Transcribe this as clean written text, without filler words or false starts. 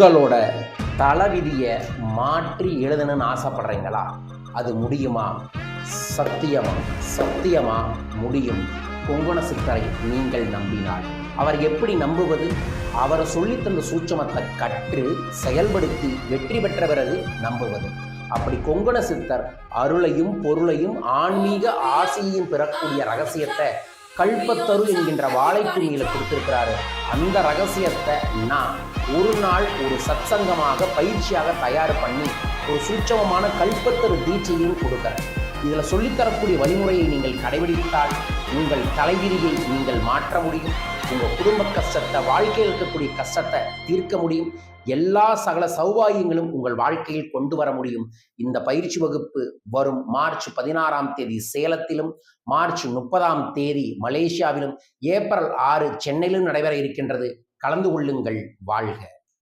உங்களோட தலைவிதியை மாற்றி எழுதணும்னு ஆசைப்படுறீங்களா? அது முடியுமா? சத்தியமா சத்தியமா முடியும். கொங்கண சித்தரை நீங்கள் நம்பினார். அவர் எப்படி நம்புவது? அவர் சொல்லித்தந்த சூட்சமத்தை கற்று செயல்படுத்தி வெற்றி பெற்ற பிறகு நம்புவது. அப்படி கொங்கண சித்தர் அருளையும் பொருளையும் ஆன்மீக ஆசையையும் பெறக்கூடிய ரகசியத்தை கல்பத்தரு என்கின்ற வாழைத்துணியில கொடுத்திருக்கிறாரு. அந்த ரகசியத்தை நான் ஒரு நாள் ஒரு சத்சங்கமாக பயிற்சியாக தயார் பண்ணி ஒரு சூட்சமமான கல்பத்தரு தீட்சையும் கொடுக்கிறேன். இதில் சொல்லித்தரக்கூடிய வழிமுறையை நீங்கள் கடைபிடித்தால் உங்கள் தலைவிதியை நீங்கள் மாற்ற முடியும். உங்கள் குடும்ப கஷ்டத்தை, வாழ்க்கையில் இருக்கக்கூடிய கஷ்டத்தை தீர்க்க முடியும். எல்லா சகல சௌபாகியங்களும் உங்கள் வாழ்க்கையில் கொண்டு வர முடியும். இந்த பயிற்சி வகுப்பு வரும் மார்ச் 16ஆம் தேதி சேலத்திலும், மார்ச் 30ஆம் தேதி மலேசியாவிலும், ஏப்ரல் 6 சென்னையிலும் நடைபெற இருக்கின்றது. கலந்து கொள்ளுங்கள். வாழ்க.